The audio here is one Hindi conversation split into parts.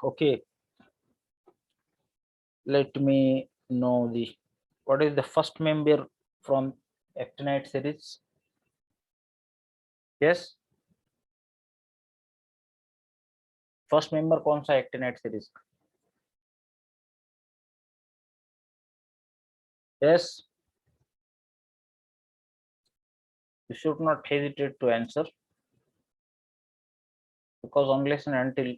Okay, let me know what is the first member from actinide series. Yes, first member कौन सा एक्टिनाइड सीरीज का? Yes, you should not hesitate to answer, because unless and until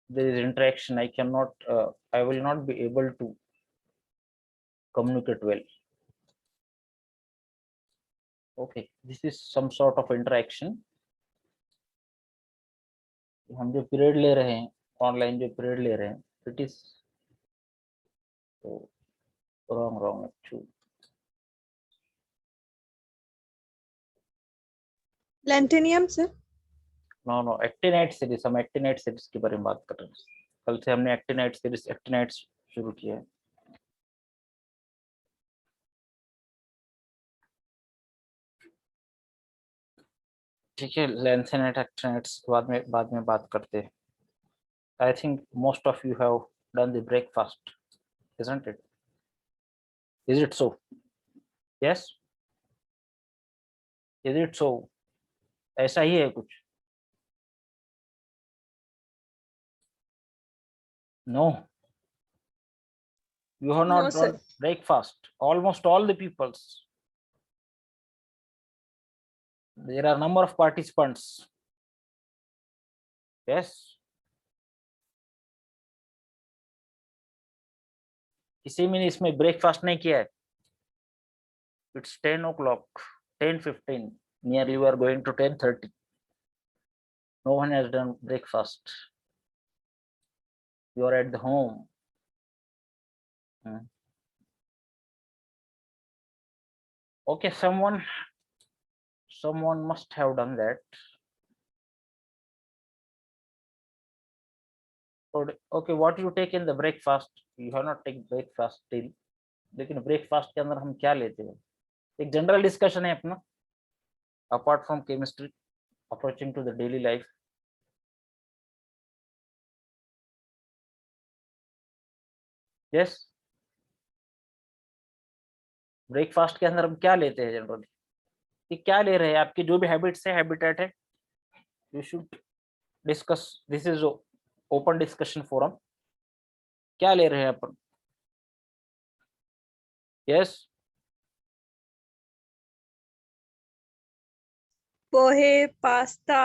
there is interaction, I will not be able to communicate well. Okay, this is some sort of interaction. हम जो पीरियड ले रहे हैं, ऑनलाइन जो पीरियड ले रहे हैं, it is wrong actually. Lanthanum sir. No, actinide series, हम एक्टिनाइड सीरीज के बारे में बात कर रहे हैं. कल से हमने एक्टिनाइड सीरीज एक्टिनाइड शुरू किया है. ठीक है, लैंथेनाइट एक्टिनाइड्स बाद में बात करते हैं. I think most of you have done the breakfast, isn't it? Is it so? Yes? Is it so? ऐसा ही है कुछ? No. You have not No, done breakfast. Almost all the peoples. There are number of participants. Yes. किसी में इसमें ब्रेकफास्ट नहीं किया है. It's 10 o'clock, 10:15. Nearly you are going to 10:30. No one has done breakfast. You are at the home. Okay, someone must have done that. Okay, what you take in the breakfast? You have not taken breakfast still. लेकिन ब्रेकफास्ट के अंदर हम क्या लेते हैं? एक जनरल डिस्कशन है अपना, apart from chemistry, approaching to the daily life. Yes, breakfast के अंदर हम क्या लेते हैं जनरली? कि क्या ले रहे हैं? आपकी जो भी हैबिट्स है, हैबिटेट है, you should discuss. This is open discussion forum. क्या ले रहे हैं अपन? यस, पोहे, पास्ता,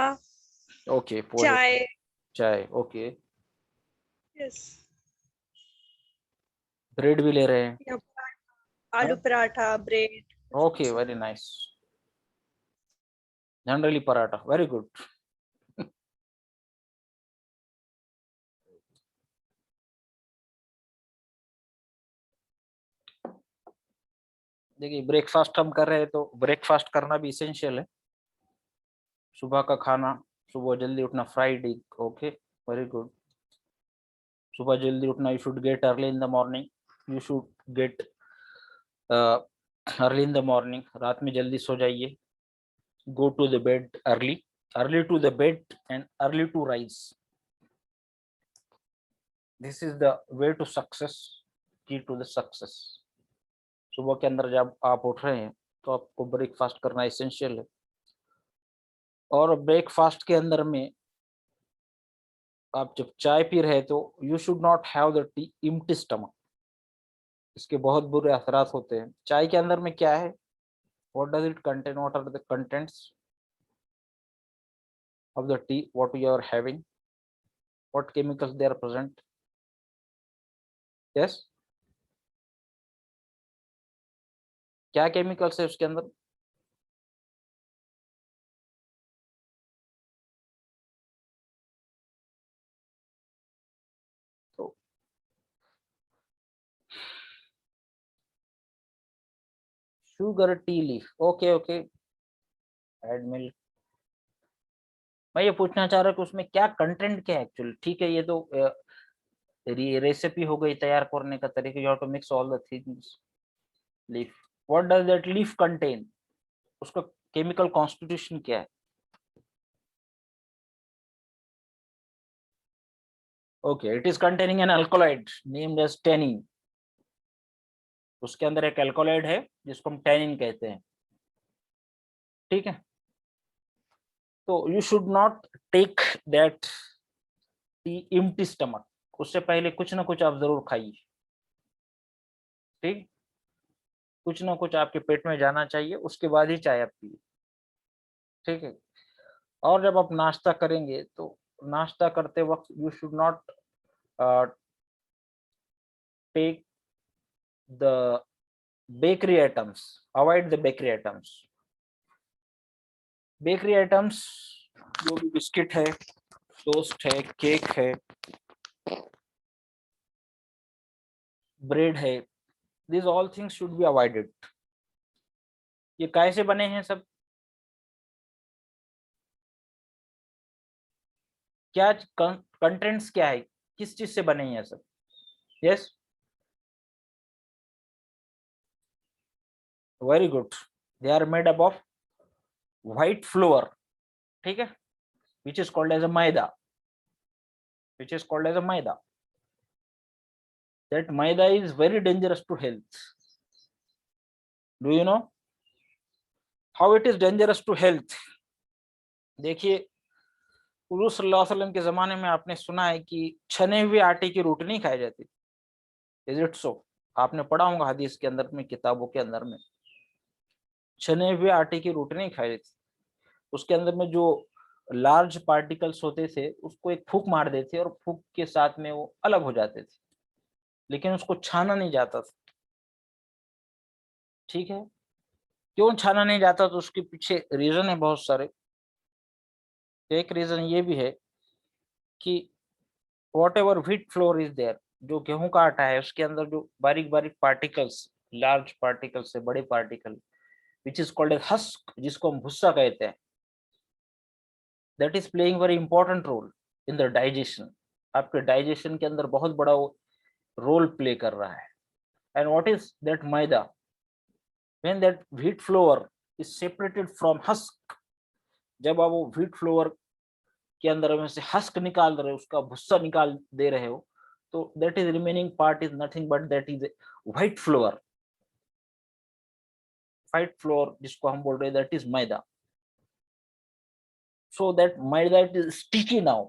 ओके, पोहे, चाय, ओके. यस. ब्रेड भी ले रहे हैं? आलू paratha, bread. Okay, very nice. Generally paratha, very good. देखिए, ब्रेकफास्ट हम कर रहे हैं तो ब्रेकफास्ट करना भी इसेंशियल है. सुबह का खाना, सुबह जल्दी उठना, fried egg, okay, very good. सुबह जल्दी उठना, you should get early in the morning. You should get early in the morning. रात में जल्दी सो जाइए. Go to the bed early to the bed and early to rise. This is the way to success, key to the success. सुबह के अंदर जब आप उठ रहे हैं तो आपको ब्रेकफास्ट करना एसेंशियल है. और ब्रेकफास्ट के अंदर में आप जब चाय पी रहे हैं तो you should not have the T empty stomach. इसके बहुत बुरे असरात होते हैं. चाय के अंदर में क्या है? What does it contain? What are the contents of the tea? What you are having? What chemicals they are present? Yes, क्या केमिकल्स है उसके अंदर? तो sugar tea leaf, okay okay. Add milk. मैं ये पूछना चाह रहा हूँ कि उसमें क्या कंटेंट क्या है एक्चुअली. ठीक है, ये तो रेसिपी हो गई, तैयार करने का तरीका. You have to mix all the things. Leaf, what does that leaf contain? उसका केमिकल कॉन्स्टिट्यूशन क्या है? Okay, it is containing an alkaloid named as tannin. उसके अंदर एक अल्कोलाइड है जिसको हम टेनिन कहते हैं, ठीक है। तो you should not take that tea empty stomach, उससे पहले कुछ ना कुछ आप जरूर खाइए, ठीक। कुछ ना कुछ आपके पेट में जाना चाहिए, उसके बाद ही चाय आप पिए, ठीक है। और जब आप नाश्ता करेंगे तो नाश्ता करते वक्त you should not take the bakery items, avoid the bakery items. Bakery items जो भी बिस्किट है, टोस्ट है, केक है, ब्रेड है, this all things should be avoided. ये कैसे बने हैं सब, क्या कंटेंट्स क्या है, किस चीज से बने हैं सब? Yes, very good. They are made up of white flour, ठीक है, which is called as a maida, which is called as a maida. That maida is very dangerous to health. Do you know how it is dangerous to health? देखिए, हुजूर सल्लल्लाहु अलैहि वसल्लम के जमाने में आपने सुना है कि छने हुए आटे की रोटी नहीं खाई जाती। Is it so? आपने पढ़ा होगा हदीस के अंदर में, किताबों के अंदर में, छने हुए आटे की रोटी नहीं खाई जाती। उसके अंदर में जो लार्ज पार्टिकल्स होते थे उसको एक फूंक मार देते और फूंक के साथ में वो अलग हो जाते थे, लेकिन उसको छाना नहीं जाता था, ठीक है। क्यों छाना नहीं जाता? तो उसके पीछे रीजन है बहुत सारे। एक रीजन ये भी है कि whatever wheat flour is there, जो गेहूं का आटा है उसके अंदर जो बारीक बारीक पार्टिकल्स, लार्ज पार्टिकल्स से बड़े particle, which is called as husk, जिसको हम भुस्सा कहते हैं, that is playing very important role in the digestion. आपके डाइजेशन के अंदर बहुत बड़ा रोल प्ले कर रहा है। And what is that maida? When that wheat flour is separated from husk, जब आप वो व्हीट फ्लोर के अंदर में से हस्क निकाल रहे हो, उसका भुस्सा निकाल दे रहे हो, तो that is remaining part is nothing but that is white floor. White floor जिसको हम बोल रहे हैं that is maida. So that maida it is sticky now,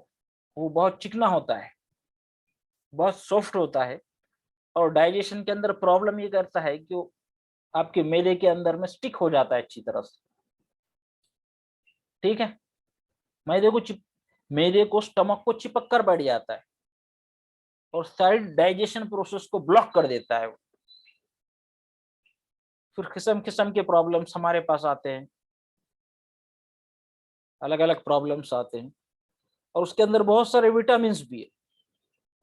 वो बहुत चिकना होता है, बहुत सॉफ्ट होता है, और डाइजेशन के अंदर प्रॉब्लम ये करता है कि वो आपके मैदे के अंदर में स्टिक हो जाता है अच्छी तरह से, ठीक है। मैदे को स्टमक को चिपक कर बैठ जाता है और साइड डाइजेशन प्रोसेस को ब्लॉक कर देता है। फिर किस्म किस्म के प्रॉब्लम्स हमारे पास आते हैं, अलग अलग प्रॉब्लम्स आते हैं, और उसके अंदर बहुत सारे विटामिन भी है।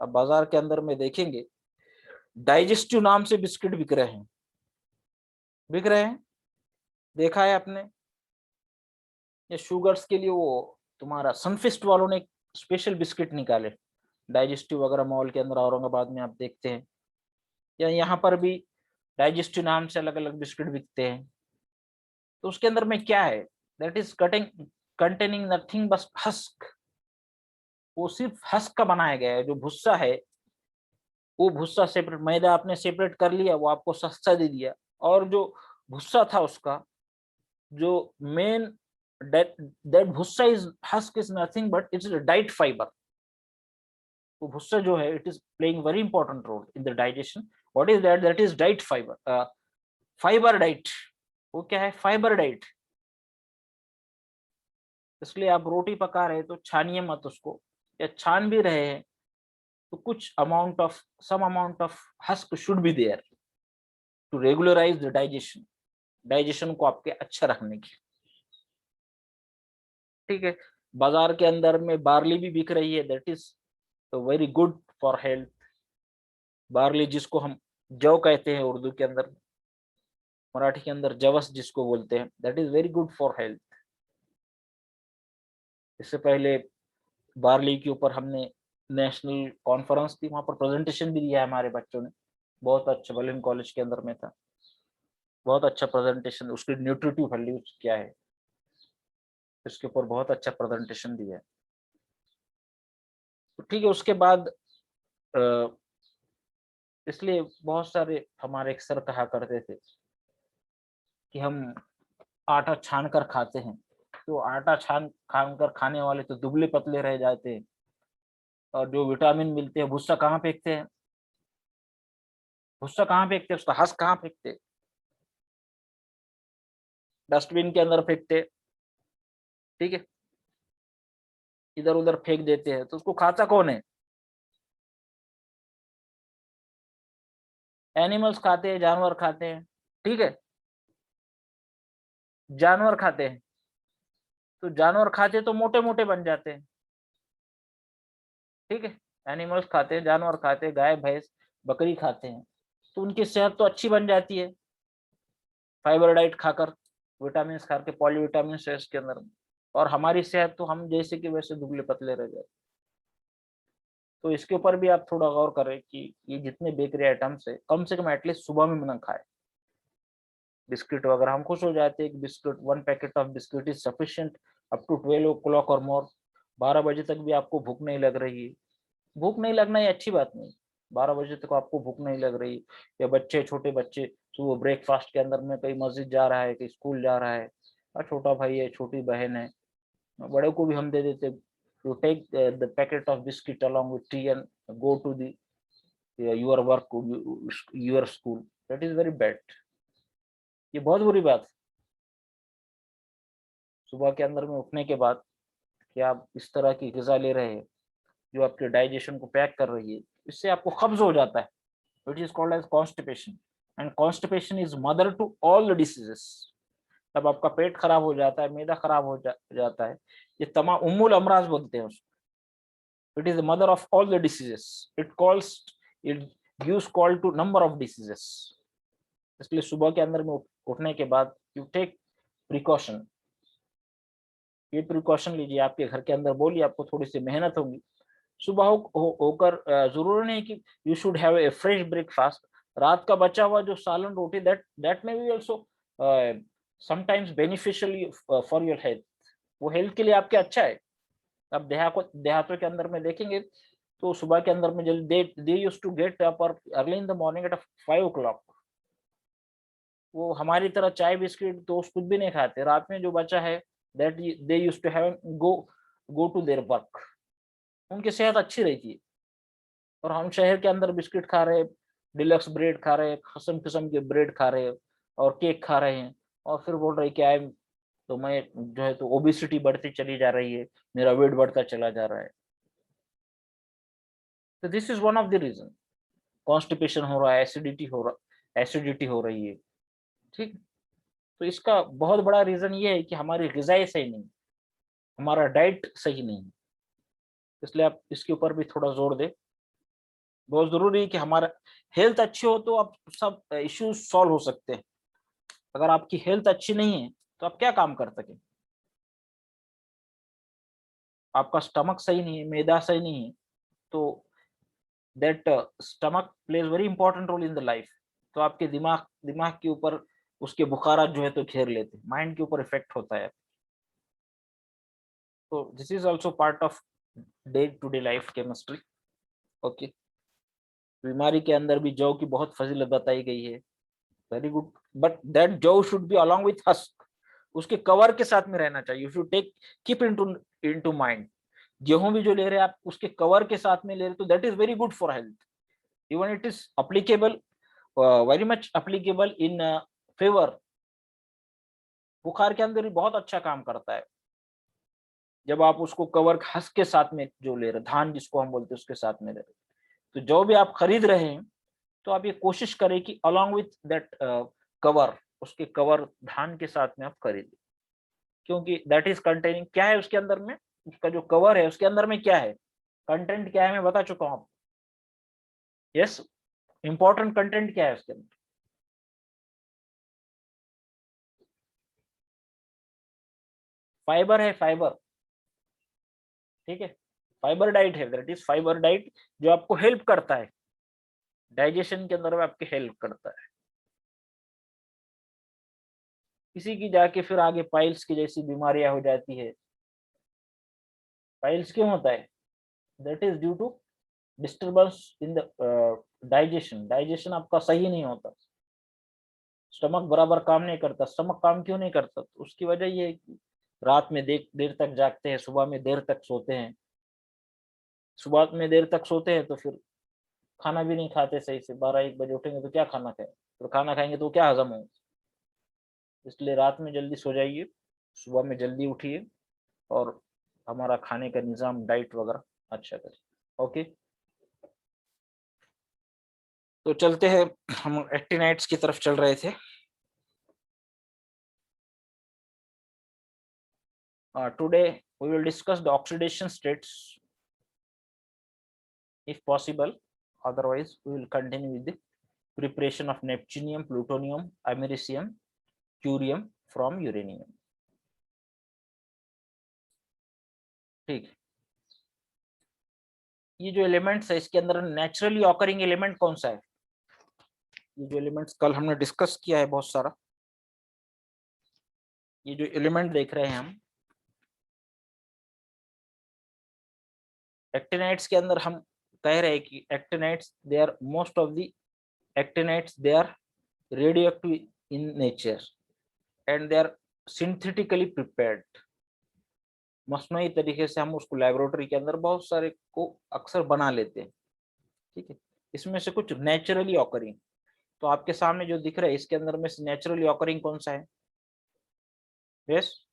अब बाजार के अंदर में देखेंगे डाइजेस्टिव नाम से बिस्किट बिक रहे हैं, बिक रहे हैं, देखा है आपने? ये शुगर्स के लिए वो तुम्हारा सनफिस्ट वालों ने एक स्पेशल बिस्किट निकाले, डाइजेस्टिव वगैरह मॉल के अंदर औरंगाबाद में आप देखते हैं, या यहाँ पर भी डाइजेस्टिव नाम से अलग अलग बिस्किट बिकते हैं। तो उसके अंदर में क्या है? That is cutting containing nothing बस हस्क। वो सिर्फ हस्क का बनाया गया है, जो भुस्सा है वो भुस्सा सेपरेट, मैदा आपने सेपरेट कर लिया, वो आपको सस्ता दे दिया, और जो भुस्सा था उसका जो main, that bhussa is husk is nothing but its diet fibre. वो भुस्सा जो है it is playing very important role in the digestion. What is that? That is diet fibre, fibre diet. वो क्या है? Fibre diet. इसलिए आप रोटी पका रहे तो छानिए मत उसको, या छान भी रहे हैं तो कुछ amount of, some amount of husk should be there to regularise the digestion, digestion को आपके अच्छा रखने की, ठीक है। बाजार के अंदर में बार्ली भी बिक रही है, that is very good for health. Barley जिसको हम जौ कहते हैं उर्दू के अंदर, मराठी के अंदर जवस जिसको बोलते हैं, that is very good for health. इससे पहले बार्ली के ऊपर हमने नेशनल कॉन्फ्रेंस थी, वहां पर प्रेजेंटेशन भी दिया है हमारे बच्चों ने, बहुत अच्छा, बलिन कॉलेज के अंदर में था, बहुत अच्छा प्रेजेंटेशन, उसकी न्यूट्रिटिव वैल्यूज क्या है इसके ऊपर बहुत अच्छा प्रेजेंटेशन दिया है। तो ठीक है, उसके बाद इसलिए बहुत सारे हमारे एक सर कहा करते थे कि हम आटा छान कर खाते हैं, तो आटा छान छान कर खाने वाले तो दुबले पतले रह जाते हैं, और जो विटामिन मिलते हैं भुस्सा कहाँ फेंकते हैं, भुस्सा कहाँ फेंकते हैं, उसका हंस कहाँ फेंकते हैं, डस्टबिन के अंदर फेंकते हैं। ठीक है, इधर उधर फेंक देते हैं, तो उसको खाता कौन है? एनिमल्स खाते हैं, जानवर खाते हैं। ठीक है, जानवर खाते हैं, तो जानवर खाते तो मोटे मोटे बन जाते हैं। ठीक है, एनिमल्स खाते हैं, जानवर खाते हैं, गाय भैंस बकरी खाते हैं, तो उनकी सेहत तो अच्छी बन जाती है फाइबर डाइट खाकर, विटामिन खा के, पॉलीविटामिन है इसके अंदर में। और हमारी सेहत तो हम जैसे कि वैसे दुबले पतले रह जाते। तो इसके ऊपर भी आप थोड़ा गौर करें कि ये जितने बेकरी आइटम्स है, कम से कम एटलीस्ट सुबह में ना खाए। बिस्किट वगैरह हम खुश हो जाते हैं कि biscuit, 1 packet of biscuit is sufficient up to 12 o'clock और मोर। 12 बजे तक भी आपको भूख नहीं लग रही है, भूख नहीं लगना ये अच्छी बात नहीं। 12 बजे तक आपको भूख नहीं लग रही, या बच्चे, छोटे बच्चे सुबह ब्रेकफास्ट के अंदर में कहीं मस्जिद जा रहा है, कहीं स्कूल जा रहा है, और छोटा भाई है, छोटी बहन है, बड़े को भी हम दे देते, you take the packet of biscuit along with tea and go to the your work, your school. That is very bad. ये बहुत बुरी बात है। सुबह के अंदर में उठने के बाद कि आप इस तरह की ग़िज़ा ले रहे हैं जो आपके डाइजेशन को पैक कर रही है, इससे आपको कब्ज हो जाता है। It is called as constipation, and constipation is mother to all the diseases. तब आपका पेट खराब हो जाता है, मैदा खराब हो जाता है, ये तमाम उम्मुल अमराज बोलते हैं उसको। It is the mother of all the diseases. It gives call to number of diseases. इसलिए सुबह के अंदर में उठने के बाद यू टेक प्रिकॉशन। ये प्रिकॉशन लीजिए, आपके घर के अंदर बोलिए, आपको थोड़ी सी मेहनत होगी। सुबह होकर जरूरी नहीं कि you should have a fresh breakfast. रात का बचा हुआ जो सालन रोटी, that may be also sometimes beneficial for your health. वो हेल्थ के लिए आपके अच्छा है। अब देहातों के अंदर में देखेंगे तो सुबह के अंदर में जल्दी they used to get up early in the morning at 5 o'clock। वो हमारी तरह चाय बिस्किट तो कुछ भी नहीं खाते। रात में जो बचा है, that they used to have go to their work. उनकी सेहत अच्छी रहती है। और हम शहर के अंदर बिस्किट खा रहे हैं, डिलक्स ब्रेड खा रहे हैं, किस्म किस्म के ब्रेड खा रहे हैं, और केक खा रहे हैं, और फिर बोल रहे कि आई, तो मैं जो है तो ओबिसिटी बढ़ती चली जा रही है, मेरा वेट बढ़ता चला जा रहा है। तो this is one of the reason. Constipation हो रहा है, एसिडिटी हो रही है। ठीक। तो इसका बहुत बड़ा रीजन ये है कि हमारी ग़िज़ाएं सही नहीं, हमारा डाइट सही नहीं। इसलिए आप इसके ऊपर भी थोड़ा जोर दें। बहुत जरूरी है कि हमारा हेल्थ अच्छी हो तो आप सब इश्यूज सॉल्व हो सकते हैं। अगर आपकी हेल्थ अच्छी नहीं है तो आप क्या काम कर सकें? आपका स्टमक सही नहीं है, मैदा सही नहीं है, तो that stomach plays very important role in the life. तो आपके दिमाग दिमाग के ऊपर उसके बुखारात जो है तो घेर लेते हैं, माइंड के ऊपर इफेक्ट होता है। तो this is also part of day to day life chemistry. Okay. बीमारी के अंदर भी जौ की बहुत फजीलत बताई गई है। वेरी गुड, बट दैट जौ should be along with husk. उसके कवर के साथ में रहना चाहिए। You should take keep into mind, गेहूं भी जो ले रहे हैं आप उसके कवर के साथ में ले रहे, तो that is very good for health. Even it is applicable, very much applicable in favour. बुखार के अंदर भी बहुत अच्छा काम करता है जब आप उसको कवर हस्क के साथ में जो ले रहे, धान जिसको हम बोलते हैं उसके साथ में ले रहे। तो जो भी आप खरीद रहे हैं, तो आप ये कोशिश करें कि अलॉन्ग विथ दैट कवर, उसके कवर धान के साथ में आप खरीदें। क्योंकि दैट इज कंटेनिंग, क्या है उसके अंदर में, उसका जो कवर है उसके अंदर में क्या है, कंटेंट क्या है, मैं बता चुका हूं आपको। यस, इंपॉर्टेंट कंटेंट क्या है उसके अंदर? फाइबर है, फाइबर। ठीक है, फाइबर डाइट है, दैट इज फाइबर डाइट, जो आपको हेल्प करता है डाइजेशन के अंदर में, आपके हेल्प करता है। किसी की जाके फिर आगे पाइल्स की जैसी बीमारियां हो जाती है। पाइल्स क्यों होता है? That is due to disturbance in the digestion आपका सही नहीं होता, स्टमक बराबर काम नहीं करता। स्टमक काम क्यों नहीं करता? तो उसकी वजह ये है कि रात में देर तक जागते हैं, सुबह में देर तक सोते हैं। सुबह में देर तक सोते हैं तो फिर खाना भी नहीं खाते सही से, 12-1 बजे उठेंगे तो क्या खाना खाए, तो खाना खाएंगे तो क्या हजम होगा। इसलिए रात में जल्दी सो जाइए, सुबह में जल्दी उठिए, और हमारा खाने का निज़ाम, डाइट वगैरह अच्छा करिए। ओके, तो चलते हैं, हम एक्टिनाइड्स की तरफ चल रहे थे। Today we will discuss the oxidation states if possible, otherwise we will continue with the preparation of neptunium, plutonium, americium, curium from uranium। ठीक, ये जो एलिमेंट्स है इसके अंदर नेचुरली ऑकरिंग एलिमेंट कौन सा है? ये जो एलिमेंट्स कल हमने डिस्कस किया है बहुत सारा, ये जो एलिमेंट देख रहे हैं हम एक्टिनाइड्स के अंदर, हम कह रहे हैं कि actinides they are most of the actinides they are radioactive in nature and they are synthetically prepared. मसनूई तरीके से हम उसको लेबोरेटरी के अंदर बहुत सारे को अक्सर बना लेते हैं। ठीक है, इसमें से कुछ नेचुरली ऑकरिंग, तो आपके सामने जो दिख रहा है इसके अंदर में नेचुरली ऑकरिंग कौन सा है? यस,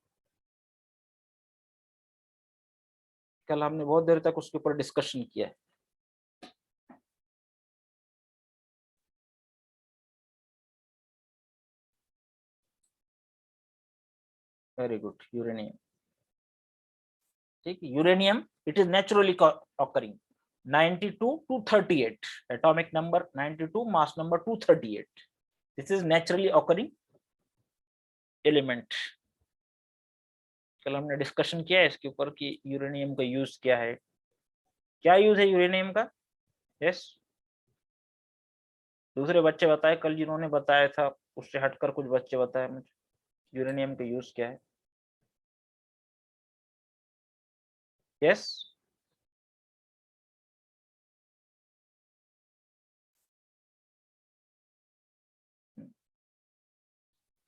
कल हमने बहुत देर तक उसके ऊपर डिस्कशन किया है। Very good, uranium. ठीक है, uranium it is naturally occurring 92 to 38, atomic number 92, mass number 238, this is naturally occurring element। कल हमने डिस्कशन किया है इसके ऊपर कि यूरेनियम का यूज क्या है, क्या यूज है यूरेनियम का। यस, दूसरे बच्चे बताए, कल जिन्होंने बताया था उससे हटकर कुछ बच्चे बताए मुझे यूरेनियम का यूज क्या है। Yes,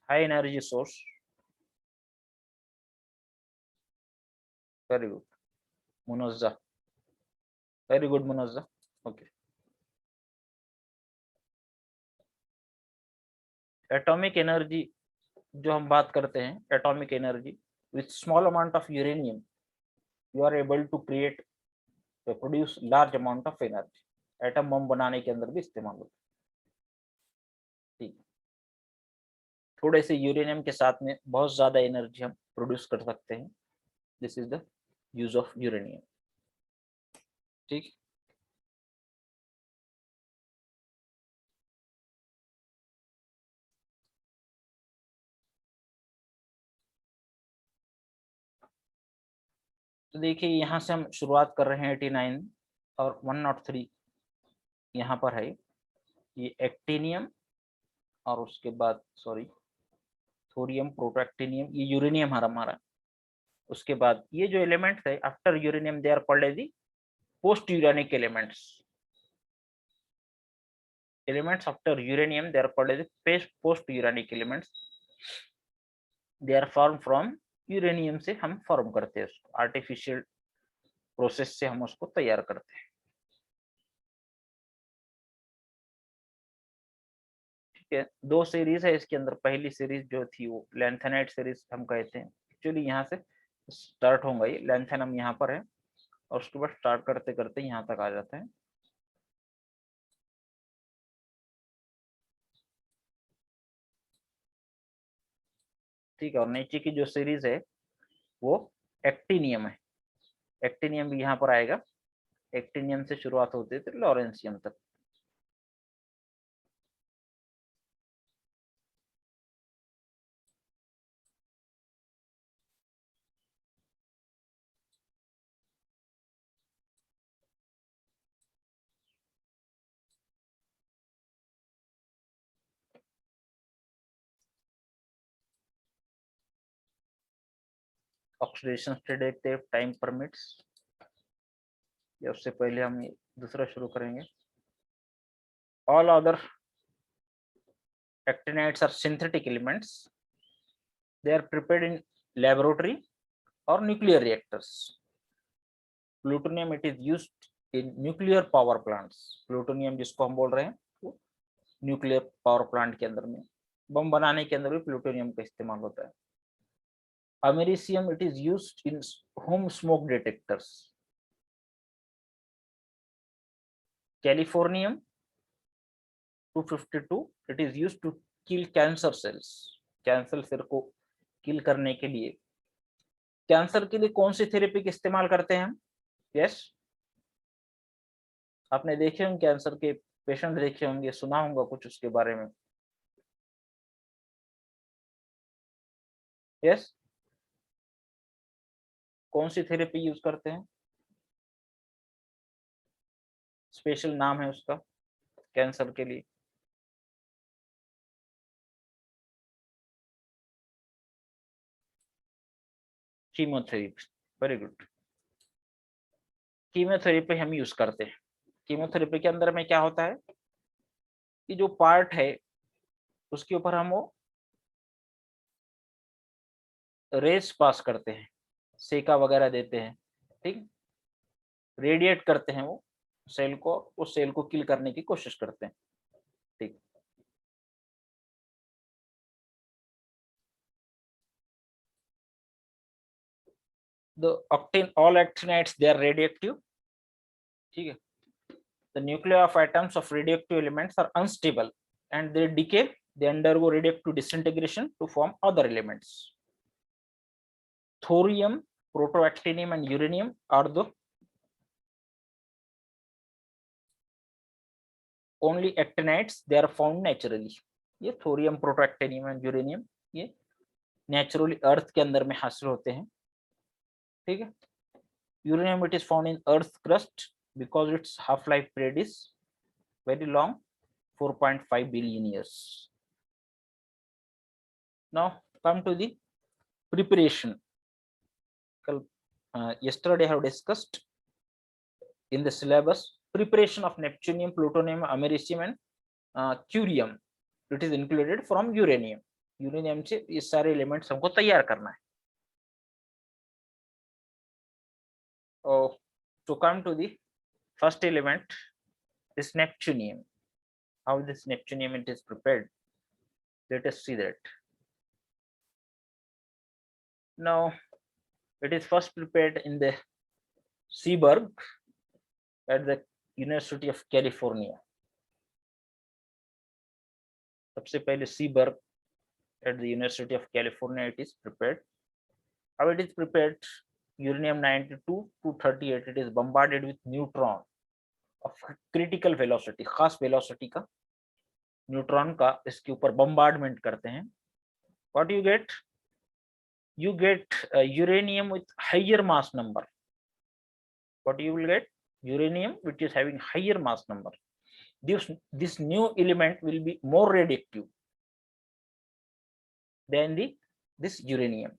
high energy source, very good Munazza, very good Munazza. Okay, atomic energy जो हम बात करते हैं, atomic energy with small amount of uranium you are able to create produce large amount of energy. Atom bomb बनाने के अंदर भी इस्तेमाल होता है। ठीक, थोड़े से यूरेनियम के साथ में बहुत ज्यादा एनर्जी हम प्रोड्यूस कर सकते हैं। This is the use of uranium. ठीक, तो देखिए यहाँ से हम शुरुआत कर रहे हैं 89 और 103 यहाँ पर है, ये एक्टिनियम और उसके बाद सॉरी थोरियम, प्रोटोएक्टिनियम, ये यूरेनियम हमारा। उसके बाद ये जो एलिमेंट्स है after uranium they are called as the post uranic elements. Elements after uranium they are called as post uranic elements. They are form from uranium से हम फॉर्म करते हैं उसको, आर्टिफिशियल प्रोसेस से हम उसको तैयार करते हैं। ठीक है, दो सीरीज है इसके अंदर, पहली सीरीज जो थी वो लैंथेनाइट सीरीज हम कहते हैं। एक्चुअली यहाँ से स्टार्ट होगा, ये लैंथेनम यहाँ पर है और उसके बाद स्टार्ट करते करते यहाँ तक आ जाता है। ठीक है, और नीचे की जो सीरीज है वो एक्टिनियम है। एक्टिनियम भी यहाँ पर आएगा, एक्टिनियम से शुरुआत होती है तो लॉरेंसियम तक। ऑक्सीडेशन स्टेट देखते हैं, टाइम परमिट्स। या उससे पहले हम दूसरा शुरू करेंगे। All other actinides are synthetic elements. They are prepared in laboratory or nuclear reactors. Plutonium, it is used in nuclear power plants. Plutonium जिसको हम बोल रहे हैं वो न्यूक्लियर पावर प्लांट के अंदर में, बम बनाने के अंदर भी प्लूटोनियम का इस्तेमाल होता है। Americium, it is used in home smoke detectors. Californium 252, it is used to kill cancer cells. Cancer cell को किल करने के लिए, कैंसर के लिए कौन सी थेरेपी का इस्तेमाल करते हैं हम? यस, आपने देखे होंगे कैंसर के पेशेंट देखे होंगे, सुना होगा कुछ उसके बारे में। यस, कौन सी थेरेपी यूज करते हैं? स्पेशल नाम है उसका कैंसर के लिए। Chemotherapy, very good. कीमोथेरेपी हम यूज करते हैं। कीमोथेरेपी के अंदर में क्या होता है कि जो पार्ट है उसके ऊपर हम वो रेस पास करते हैं, सेका वगैरह देते हैं, ठीक, रेडिएट करते हैं वो सेल को, उस सेल को किल करने की कोशिश करते हैं, ठीक। The all actinides, they are radioactive, ठीक है। The nuclei of atoms of radioactive elements are unstable and they decay, they undergo radioactive disintegration to form other elements. Thorium, protoactinium and uranium are the only actinides, they are found naturally. ये थोरियम, प्रोटोएक्टिनियम एंड यूरेनियम ये नेचुरली अर्थ के अंदर में हासिल होते हैं, ठीक है। Uranium, it is found in earth crust because it's half life period is very long, 4.5 billion years. Now come to the preparation. Yesterday I have discussed in the syllabus preparation of neptunium, plutonium, americium and curium. It is included from uranium. Uranium से ये सारे एलिमेंट्स हमको तैयार करना है। To come to the first element, this neptunium. How this neptunium it is prepared? Let us see that. Now it is first prepared in the Seaburg at the University of California. सबसे पहले Seaburg at the University of California it is prepared. How it is prepared? Uranium 92-238, it is bombarded with neutron of critical velocity, खास velocity का न्यूट्रॉन का इसके ऊपर bombardment करते हैं। What you get? You get uranium with higher mass number. What you will get? Uranium which is having higher mass number. This new element will be more radioactive than this uranium.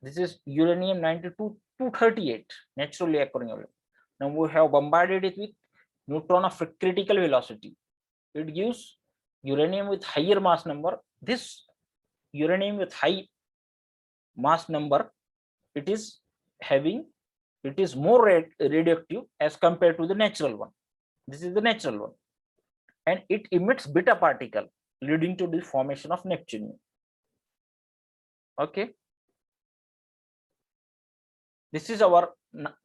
This is uranium 92-238, naturally occurring element. Now we have bombarded it with neutron of critical velocity. It gives uranium with higher mass number. This uranium with high mass number, it is more radioactive as compared to the natural one. This is the natural one, and it emits beta particle leading to the formation of neptunium. Okay, this is our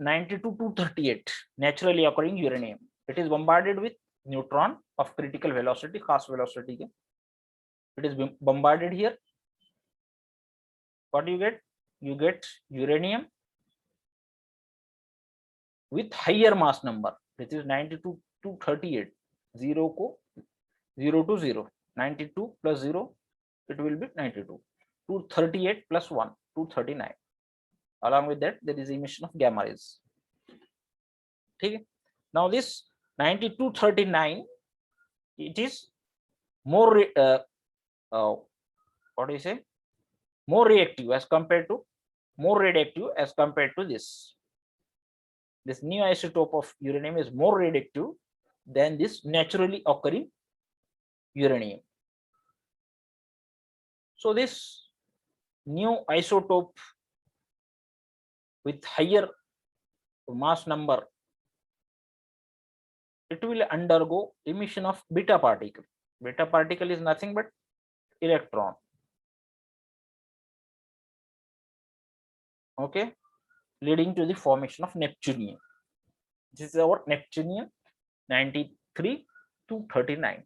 92-238 naturally occurring uranium. It is bombarded with neutron of critical velocity, खास velocity के. It is bombarded here. What do you get? You get uranium with higher mass number. This is 92-238. 0 को 0 to 0. 92 plus 0, it will be 92. 238 plus 1, 239. Along with that, there is emission of gamma rays. Okay. Now this 92-39, it is more what do you say? More radioactive as compared to this. This new isotope of uranium is more radioactive than this naturally occurring uranium. So this new isotope with higher mass number, it will undergo emission of beta particle. Beta particle is nothing but electron. Okay, leading to the formation of neptunium. This is our neptunium 93 to 39.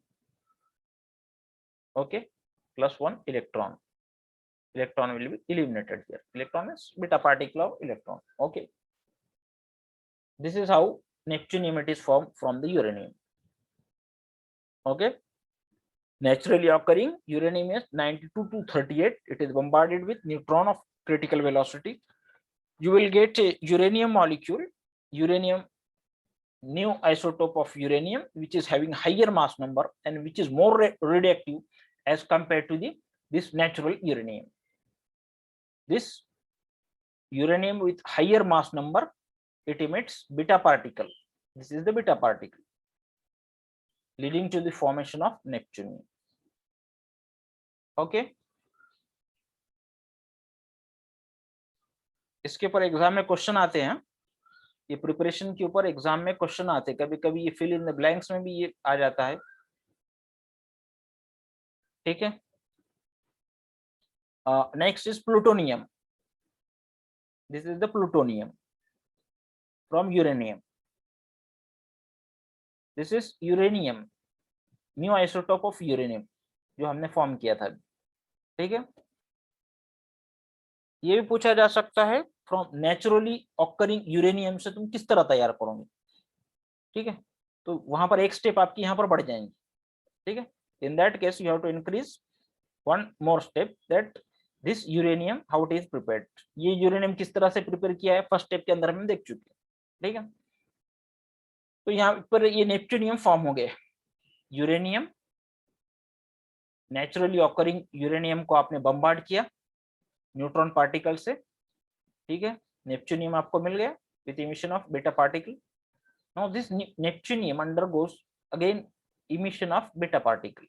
Okay, plus one electron. Electron will be eliminated here. Electron is beta particle of electron. Okay, this is how neptunium it is formed from the uranium. Okay, naturally occurring uranium is 92 to 38. It is bombarded with neutron of critical velocity. You will get a uranium molecule, uranium, new isotope of uranium, which is having higher mass number and which is more radioactive as compared to this natural uranium. This uranium with higher mass number, it emits beta particle. This is the beta particle, leading to the formation of neptunium. Okay, इसके ऊपर एग्जाम में क्वेश्चन आते हैं, ये प्रिपरेशन के ऊपर एग्जाम में क्वेश्चन आते हैं, कभी कभी ये फिल इन द ब्लैंक्स में भी ये आ जाता है. ठीक है, next is plutonium. This is the plutonium from uranium. This is uranium, new isotope of uranium जो हमने फॉर्म किया था. ठीक है, ये भी पूछा जा सकता है फ्रॉम नेचुरली ऑकरिंग यूरेनियम से तुम किस तरह तैयार करोगे. ठीक है, तो वहां पर एक स्टेप आपकी यहाँ पर बढ़ जाएंगे. ठीक है, in that case you have to increase one more step, that this uranium how it is prepared. ये यूरेनियम किस तरह से प्रिपेयर किया है फर्स्ट स्टेप के अंदर हम देख चुके हैं. ठीक है, तो यहाँ पर ये नेप्ट्यूनियम फॉर्म हो गया. यूरेनियम, नेचुरली ऑकरिंग यूरेनियम को आपने बम्बार्ड किया न्यूट्रॉन पार्टिकल से. ठीक है, नेप्ट्यूनियम आपको मिल गया with emission of beta particle. Now this neptunium undergoes again emission of beta particle.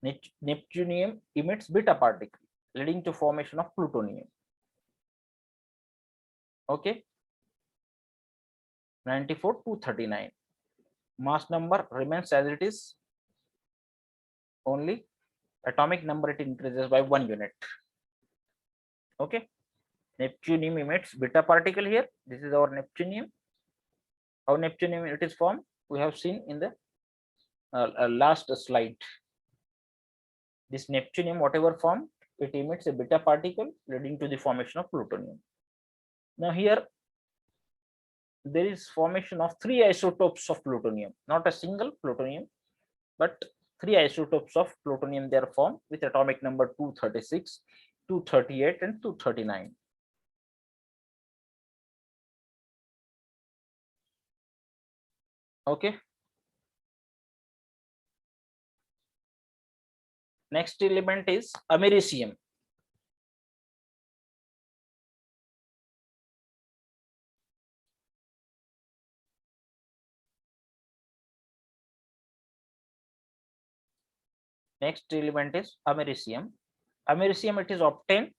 Neptunium emits beta particle, leading to formation of plutonium. Okay, 94 to 39. Mass number remains as it is, only atomic number it increases by 1 unit. Okay, neptunium emits beta particle here. This is our neptunium. How neptunium it is formed we have seen in the last slide. This neptunium, whatever form, it emits a beta particle leading to the formation of plutonium. Now here there is formation of 3 isotopes of plutonium, not a single plutonium, but 3 isotopes of plutonium. They are formed with atomic number 236, 238 and 239. Okay, next element is americium. Next element is americium. Americium, it is obtained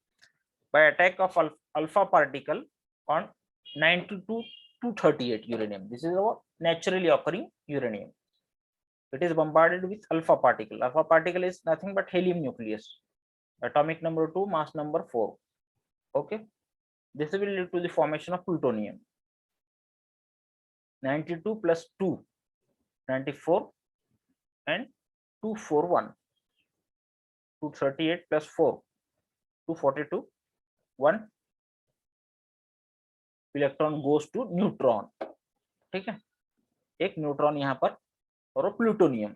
by attack of alpha particle on 92 to 38 uranium. This is our naturally occurring uranium. It is bombarded with alpha particle. Alpha particle is nothing but helium nucleus, atomic number 2, mass number 4. Okay, this will lead to the formation of plutonium. 92 plus 2, 94 and 241. 238 plus 4, 242. 1 electron goes to neutron. ठीक है, एक न्यूट्रॉन यहाँ पर और प्लूटोनियम.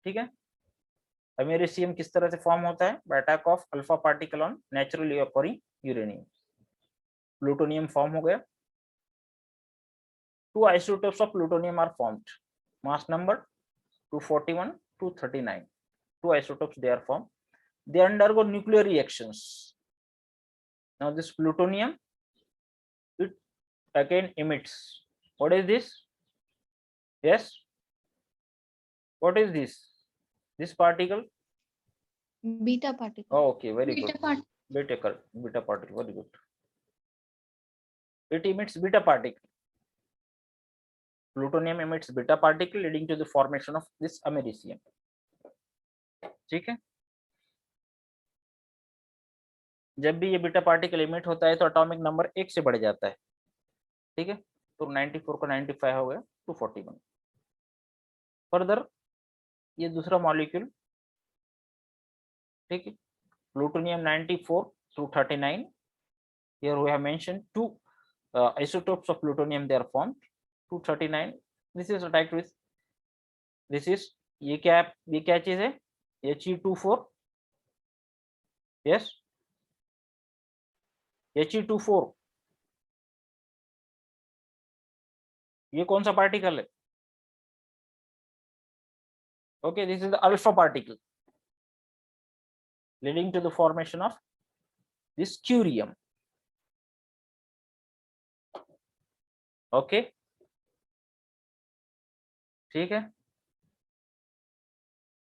ठीक है, अमेरिसियम किस तरह से फॉर्म होता है? By attack of alpha particle on naturally occurring uranium. Plutonium form हो गया. 2 isotopes of plutonium are formed. Mass number 241, 239. 2 isotopes they are formed. They undergo nuclear reactions. Now this plutonium, it again emits. What is this? Yes, what is this? This particle? Beta particle. Oh, okay, very Beta good. particle. Beta particle, very good. It emits beta particle. Plutonium emits beta particle leading to the formation of this americium. ठीक है, जब भी ये बीटा पार्टिकल इमिट होता है तो एटॉमिक नंबर 1 से बढ़ जाता है, ठीक है, तो 94 का 95 हो गया 241. फर्दर ये दूसरा मॉलिक्यूल, ठीक है, plutonium 94 239. Here we have mentioned two isotopes of plutonium, they are formed. 239, this is attacked with, this is ये क्या चीज है, He24. yes, He24, ये कौन सा पार्टिकल है? Okay, this is the alpha particle leading to the formation of this curium. Okay, ठीक है,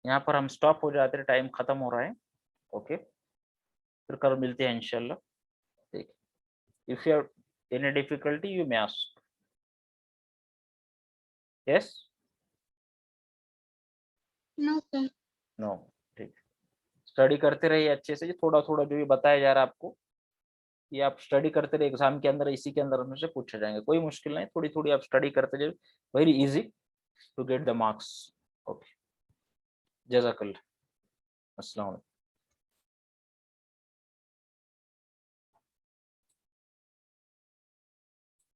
यहाँ पर हम स्टॉप हो जाते हैं, टाइम खत्म हो रहा है. ओके, फिर कल मिलते हैं इंशाल्लाह. ठीक, if you have any difficulty you may ask. Yes, No, sir. No, ठीक. स्टडी करते रहिए अच्छे से, थोड़ा थोड़ा जो भी बताया जा रहा है आपको, ये आप स्टडी करते रहिए, एग्जाम के अंदर इसी के अंदर में से पूछे जाएंगे, कोई मुश्किल नहीं, थोड़ी थोड़ी आप स्टडी करते जाइए, very easy to get the marks. Okay, जज़ाकल्लाह, अस्सलाम वालेकुम.